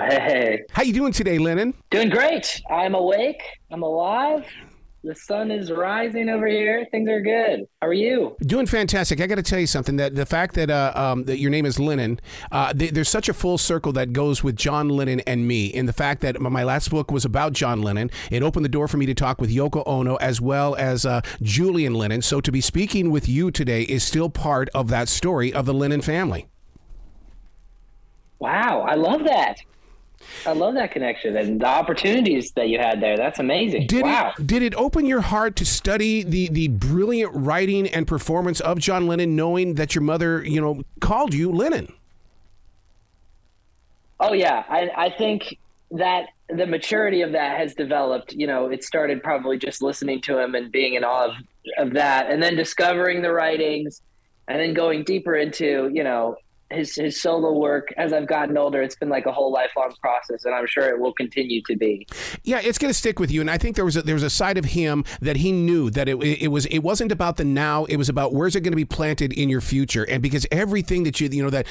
Hey, How you doing today, Lennon? doing great. I'm awake. I'm alive. The sun is rising over here. Things are good. How are you? Doing fantastic. I got to tell you something. That the fact that that your name is Lennon, there's such a full circle that goes with John Lennon and me. In the fact that my last book was about John Lennon, it opened the door for me to talk with Yoko Ono as well as Julian Lennon. So to be speaking with you today is still part of that story of the Lennon family. Wow, I love that. I love that connection and the opportunities that you had there. That's amazing. Did it open your heart to study the brilliant writing and performance of John Lennon, knowing that your mother, called you Lennon? Oh, yeah. I think that the maturity of that has developed. It started probably just listening to him and being in awe of that, and then discovering the writings, and then going deeper into, his solo work. As I've gotten older, it's been like a whole lifelong process, and I'm sure it will continue to be. Yeah, it's going to stick with you. And I think there was a side of him that he knew that it wasn't about the now, it was about where's it going to be planted in your future. And because everything that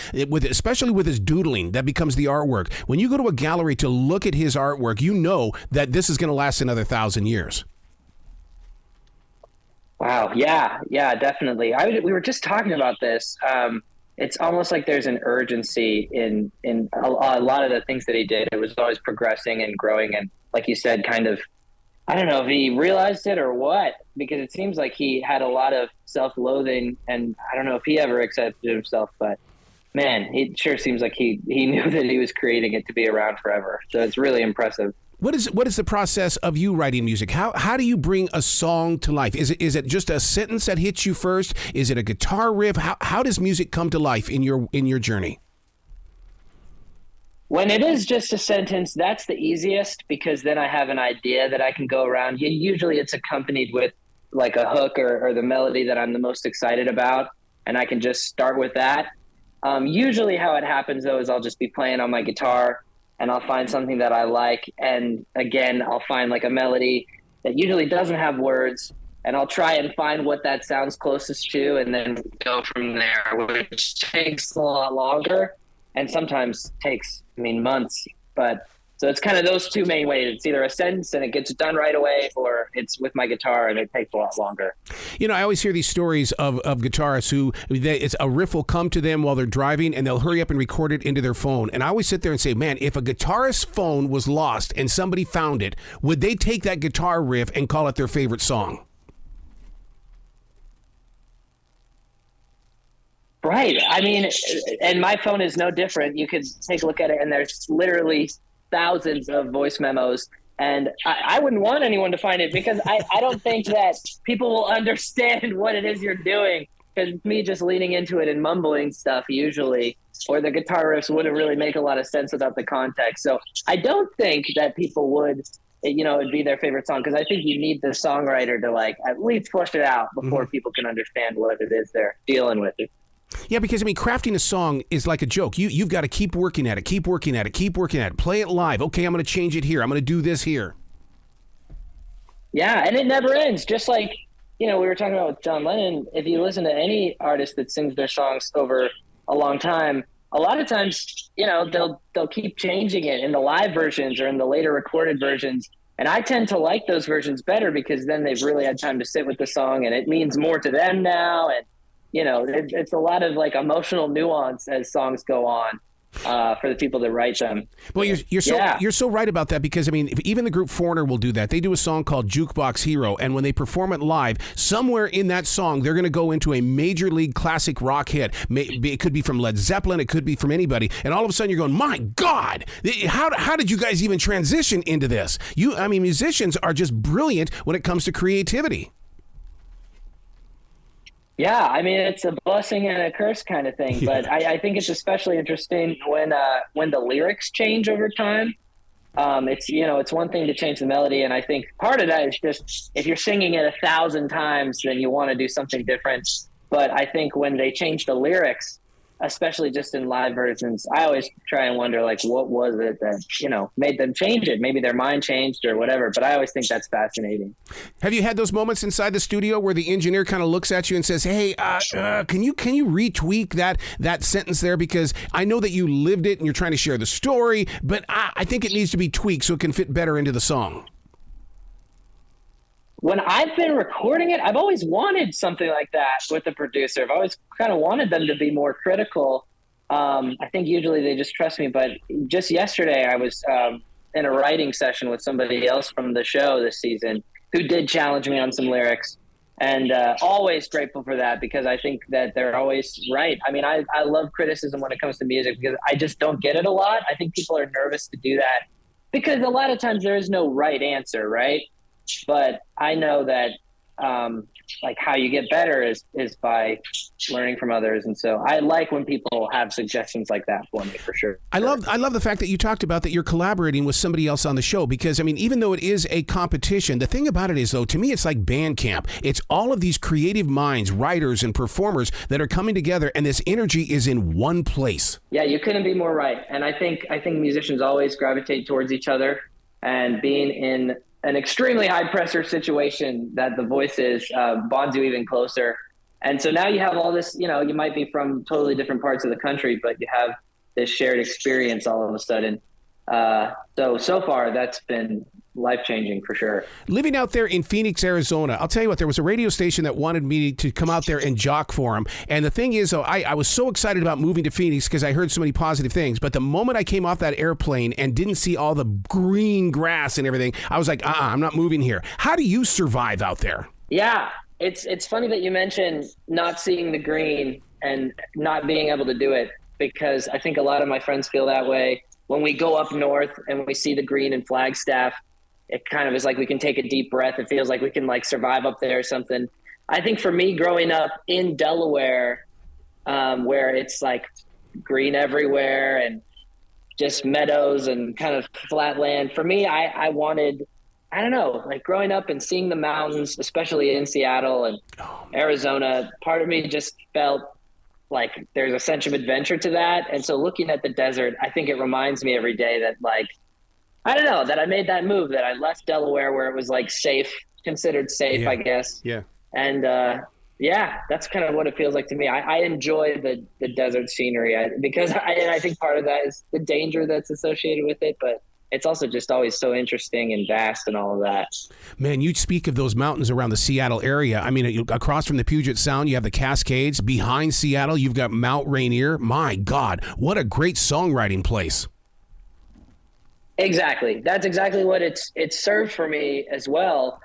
especially with his doodling, that becomes the artwork. When you go to a gallery to look at his artwork, you know that this is going to last another 1,000 years. Wow. Yeah, definitely. We were just talking about this. It's almost like there's an urgency in a lot of the things that he did. It was always progressing and growing. And like you said, kind of, I don't know if he realized it or what, because it seems like he had a lot of self-loathing, and I don't know if he ever accepted himself, but man, it sure seems like he knew that he was creating it to be around forever. So it's really impressive. What is the process of you writing music? How do you bring a song to life? Is it just a sentence that hits you first? Is it a guitar riff? How does music come to life in your journey? When it is just a sentence, that's the easiest, because then I have an idea that I can go around. Usually it's accompanied with like a hook or the melody that I'm the most excited about, and I can just start with that. Usually how it happens, though, is I'll just be playing on my guitar, and I'll find something that I like. And again, I'll find like a melody that usually doesn't have words, and I'll try and find what that sounds closest to, and then go from there, which takes a lot longer and sometimes takes, months. But so it's kind of those two main ways. It's either a sentence and it gets done right away, or it's with my guitar and it takes a lot longer. I always hear these stories of guitarists who it's a riff will come to them while they're driving and they'll hurry up and record it into their phone. And I always sit there and say, man, if a guitarist's phone was lost and somebody found it, would they take that guitar riff and call it their favorite song? Right. And my phone is no different. You could take a look at it, and there's literally thousands of voice memos, and I wouldn't want anyone to find it, because I don't think that people will understand what it is you're doing, because me just leaning into it and mumbling stuff usually, or the guitar riffs wouldn't really make a lot of sense without the context. So I don't think that people would, it'd be their favorite song, because I think you need the songwriter to like at least flush it out before people can understand what it is they're dealing with. Yeah, because crafting a song is like a joke. You've got to keep working at it, play it live. Okay, I'm going to change it here. I'm going to do this here. Yeah, and it never ends. Just like, we were talking about with John Lennon, if you listen to any artist that sings their songs over a long time, a lot of times, they'll keep changing it in the live versions or in the later recorded versions. And I tend to like those versions better, because then they've really had time to sit with the song and it means more to them now. And it's a lot of like emotional nuance as songs go on for the people that write them. Well, you're so right about that, because even the group Foreigner will do that. They do a song called Jukebox Hero, and when they perform it live, somewhere in that song they're going to go into a major league classic rock hit. It could be from Led Zeppelin, it could be from anybody, and all of a sudden you're going, my God, how did you guys even transition into this? Musicians are just brilliant when it comes to creativity. Yeah, it's a blessing and a curse kind of thing, but I think it's especially interesting when the lyrics change over time. It's one thing to change the melody, and I think part of that is just if you're singing it 1,000 times, then you want to do something different. But I think when they change the lyrics, especially just in live versions, I always try and wonder, like, what was it that, made them change it? Maybe their mind changed or whatever, but I always think that's fascinating. Have you had those moments inside the studio where the engineer kind of looks at you and says, hey, can you retweak that sentence there? Because I know that you lived it and you're trying to share the story, but I think it needs to be tweaked so it can fit better into the song. When I've been recording it, I've always wanted something like that with the producer. I've always kind of wanted them to be more critical. I think usually they just trust me, but just yesterday I was in a writing session with somebody else from the show this season who did challenge me on some lyrics, and always grateful for that, because I think that they're always right. I mean, I love criticism when it comes to music because I just don't get it a lot. I think people are nervous to do that because a lot of times there is no right answer, right? But I know that like how you get better is by learning from others. And so I like when people have suggestions like that for me, for sure. I love the fact that you talked about that you're collaborating with somebody else on the show, because I mean, even though it is a competition, the thing about it is, though, to me, it's like band camp. It's all of these creative minds, writers and performers that are coming together, and this energy is in one place. Yeah, you couldn't be more right. And I think musicians always gravitate towards each other, and being in an extremely high pressure situation that The Voice is bonds you even closer. And so now you have all this, you might be from totally different parts of the country, but you have this shared experience all of a sudden. So far that's been life-changing for sure. Living out there in Phoenix, Arizona, I'll tell you what, there was a radio station that wanted me to come out there and jock for them. And the thing is, though, I was so excited about moving to Phoenix because I heard so many positive things. But the moment I came off that airplane and didn't see all the green grass and everything, I was like, I'm not moving here. How do you survive out there? Yeah, it's funny that you mentioned not seeing the green and not being able to do it, because I think a lot of my friends feel that way. When we go up north and we see the green in Flagstaff, it kind of is like we can take a deep breath. It feels like we can survive up there or something. I think for me, growing up in Delaware, where it's like green everywhere and just meadows and kind of flat land, for me, I wanted, I don't know, growing up and seeing the mountains, especially in Seattle and Arizona, part of me just felt like there's a sense of adventure to that. And so looking at the desert, I think it reminds me every day that I don't know, that I made that move, that I left Delaware where it was safe, considered safe, yeah. I guess. Yeah. And that's kind of what it feels like to me. I enjoy the desert scenery because I think part of that is the danger that's associated with it, but it's also just always so interesting and vast and all of that. Man, you speak of those mountains around the Seattle area. I mean, across from the Puget Sound, you have the Cascades. Behind Seattle, you've got Mount Rainier. My God, what a great songwriting place. Exactly. That's exactly what it's served for me as well.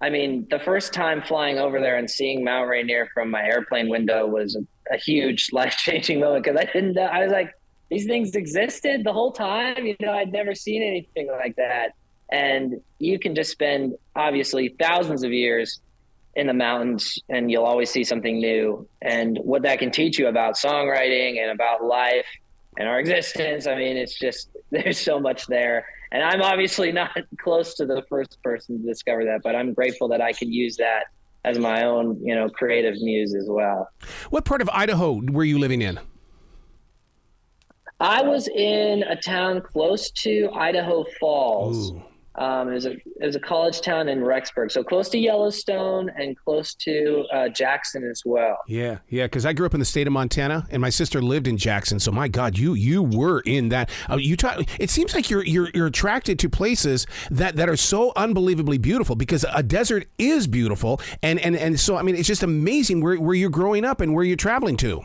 I mean, the first time flying over there and seeing Mount Rainier from my airplane window was a huge life-changing moment, because I was like, these things existed the whole time. I'd never seen anything like that. And you can just spend, obviously, thousands of years in the mountains and you'll always see something new. And what that can teach you about songwriting and about life and our existence, I mean, it's just, there's so much there. And I'm obviously not close to the first person to discover that, but I'm grateful that I can use that as my own, creative muse as well. What part of Idaho were you living in? I was in a town close to Idaho Falls. Ooh. It was a college town in Rexburg, so close to Yellowstone and close to Jackson as well. Yeah, because I grew up in the state of Montana, and my sister lived in Jackson. So, my God, you were in that. It seems like you're attracted to places that are so unbelievably beautiful, because a desert is beautiful, and so I mean, it's just amazing where you're growing up and where you're traveling to.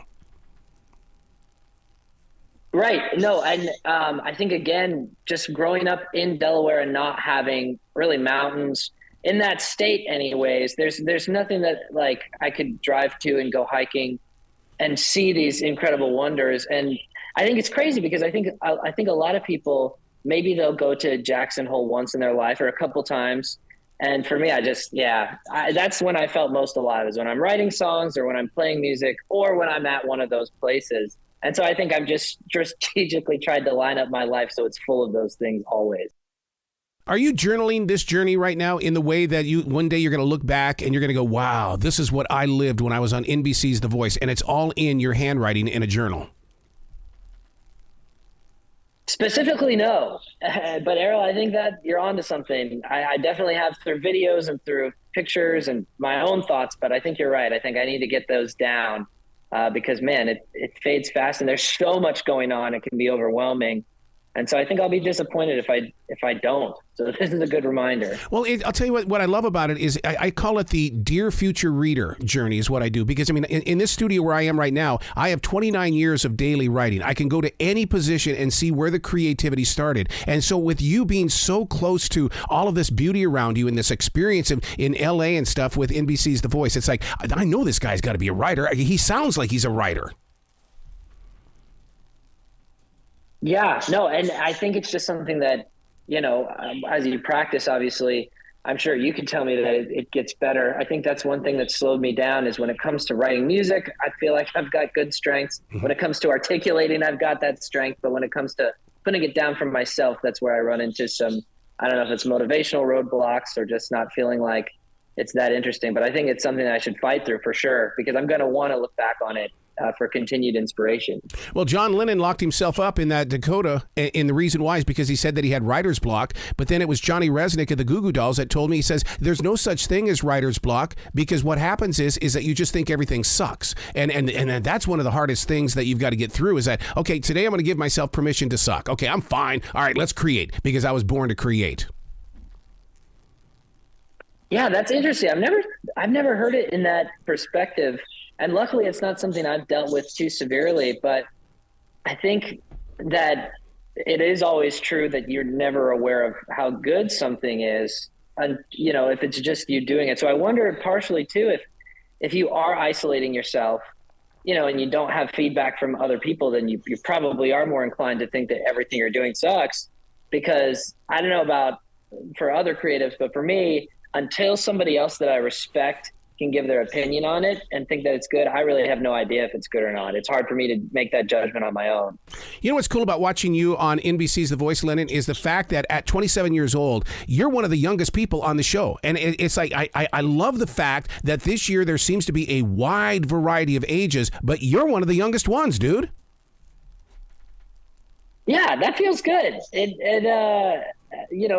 Right. No, and I think, again, just growing up in Delaware and not having really mountains in that state anyways, there's nothing that I could drive to and go hiking and see these incredible wonders. And I think it's crazy because I think a lot of people, maybe they'll go to Jackson Hole once in their life or a couple times. And for me, that's when I felt most alive, is when I'm writing songs or when I'm playing music or when I'm at one of those places. And so I think I've just strategically tried to line up my life so it's full of those things always. Are you journaling this journey right now in the way that one day you're going to look back and you're going to go, wow, this is what I lived when I was on NBC's The Voice, and it's all in your handwriting in a journal? Specifically, no. But Errol, I think that you're onto something. I definitely have through videos and through pictures and my own thoughts, but I think you're right. I think I need to get those down because, man, it fades fast and there's so much going on. It can be overwhelming. And so I think I'll be disappointed if I don't. So this is a good reminder. Well, I'll tell you what I love about it is I call it the Dear Future Reader journey is what I do. Because, I mean, in this studio where I am right now, I have 29 years of daily writing. I can go to any position and see where the creativity started. And so with you being so close to all of this beauty around you and this experience in L.A. and stuff with NBC's The Voice, it's like, I know this guy's got to be a writer. He sounds like he's a writer. Yeah, no, and I think it's just something that, as you practice, obviously, I'm sure you can tell me that it gets better. I think that's one thing that slowed me down is when it comes to writing music, I feel like I've got good strengths. When it comes to articulating, I've got that strength. But when it comes to putting it down for myself, that's where I run into some, I don't know if it's motivational roadblocks or just not feeling like it's that interesting. But I think it's something that I should fight through for sure, because I'm going to want to look back on it for continued inspiration. Well, John Lennon locked himself up in that Dakota, and the reason why is because he said that he had writer's block, but then it was Johnny Resnick of the Goo Goo Dolls that told me, he says, there's no such thing as writer's block, because what happens is that you just think everything sucks. And that's one of the hardest things that you've got to get through is that, okay, today I'm going to give myself permission to suck. Okay, I'm fine. All right, let's create, because I was born to create. Yeah, that's interesting. I've never heard it in that perspective. And luckily, it's not something I've dealt with too severely, but I think that it is always true that you're never aware of how good something is, and if it's just you doing it. So I wonder partially too, if you are isolating yourself, and you don't have feedback from other people, then you probably are more inclined to think that everything you're doing sucks. Because I don't know about for other creatives, but for me, until somebody else that I respect can give their opinion on it and think that it's good, I really have no idea if it's good or not. It's hard for me to make that judgment on my own. You know what's cool about watching you on NBC's The Voice, Lennon, is the fact that at 27 years old, you're one of the youngest people on the show. And it's like, I love the fact that this year there seems to be a wide variety of ages, but you're one of the youngest ones, dude. Yeah, that feels good.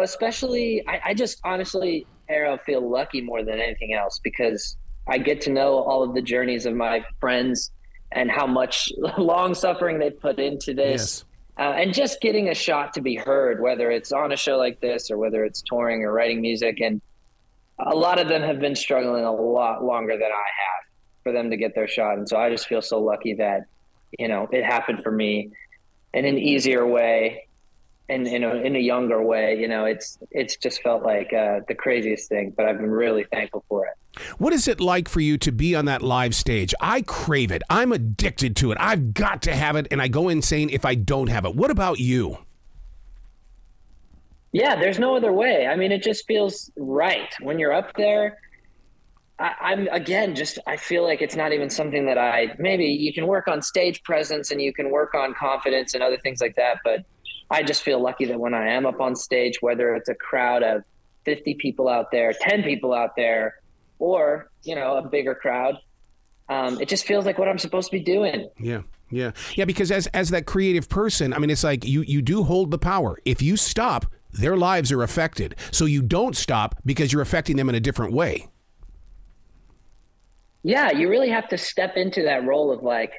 Especially, I just honestly, Arrow, feel lucky more than anything else because I get to know all of the journeys of my friends and how much long suffering they put into this. Yes. And just getting a shot to be heard, whether it's on a show like this or whether it's touring or writing music. And a lot of them have been struggling a lot longer than I have for them to get their shot. And so I just feel so lucky that, it happened for me in an easier way. And in a younger way, it's just felt like the craziest thing, but I've been really thankful for it. What is it like for you to be on that live stage? I crave it. I'm addicted to it. I've got to have it, and I go insane if I don't have it. What about you? Yeah, there's no other way. I mean, it just feels right when you're up there. I feel like it's not even something that maybe you can work on stage presence and you can work on confidence and other things like that, but I just feel lucky that when I am up on stage, whether it's a crowd of 50 people out there, 10 people out there, or, a bigger crowd, it just feels like what I'm supposed to be doing. Yeah, because as that creative person, I mean, it's like you do hold the power. If you stop, their lives are affected. So you don't stop because you're affecting them in a different way. Yeah, you really have to step into that role of like,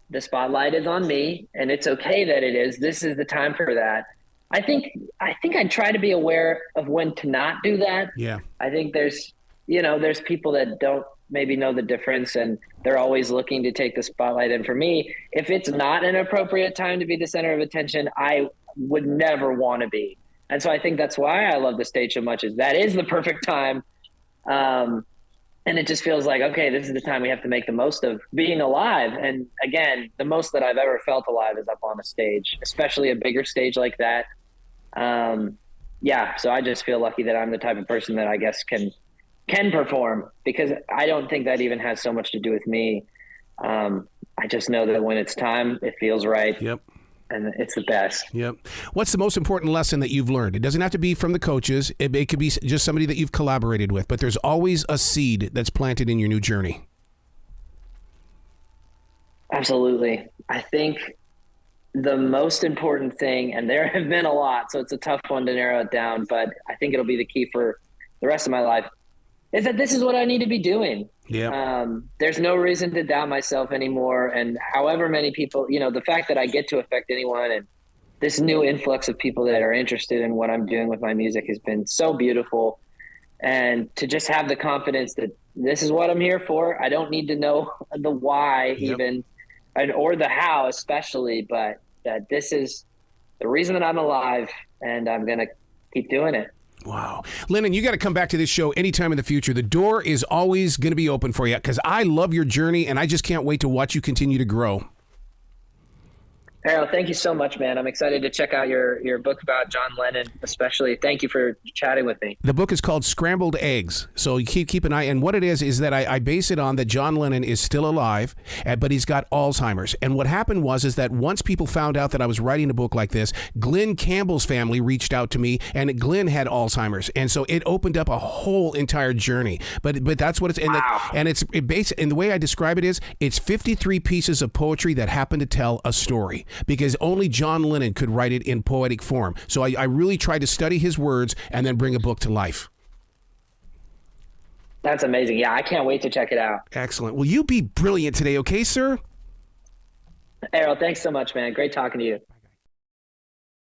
the spotlight is on me and it's okay that it is. This is the time for that. I think I try to be aware of when to not do that. Yeah. I think there's people that don't maybe know the difference and they're always looking to take the spotlight. And for me, if it's not an appropriate time to be the center of attention, I would never want to be. And so I think that's why I love the stage so much, is that is the perfect time. And it just feels like, okay, this is the time we have to make the most of being alive. And again, the most that I've ever felt alive is up on a stage, especially a bigger stage like that. So I just feel lucky that I'm the type of person that I guess can perform, because I don't think that even has so much to do with me. I just know that when it's time, it feels right. Yep. And it's the best. Yep. What's the most important lesson that you've learned? It doesn't have to be from the coaches. It could be just somebody that you've collaborated with, but there's always a seed that's planted in your new journey. Absolutely. I think the most important thing, and there have been a lot, so it's a tough one to narrow it down, but I think it'll be the key for the rest of my life, is that this is what I need to be doing. Yeah. There's no reason to doubt myself anymore. And however many people, the fact that I get to affect anyone, and this new influx of people that are interested in what I'm doing with my music has been so beautiful. And to just have the confidence that this is what I'm here for. I don't need to know the why even, or the how especially, but that this is the reason that I'm alive, and I'm going to keep doing it. Wow. Lennon, you got to come back to this show anytime in the future. The door is always going to be open for you, because I love your journey, and I just can't wait to watch you continue to grow. Harold, thank you so much, man. I'm excited to check out your book about John Lennon, especially. Thank you for chatting with me. The book is called Scrambled Eggs. So you keep an eye. And what it is that I base it on that John Lennon is still alive, but he's got Alzheimer's. And what happened is that once people found out that I was writing a book like this, Glenn Campbell's family reached out to me, and Glenn had Alzheimer's. And so it opened up a whole entire journey. But that's what it's in. Wow. And and the way I describe it is, it's 53 pieces of poetry that happen to tell a story, because only John Lennon could write it in poetic form. So I really tried to study his words and then bring a book to life. That's amazing. Yeah, I can't wait to check it out. Excellent. Will you be brilliant today, okay, sir? Harold, thanks so much, man. Great talking to you.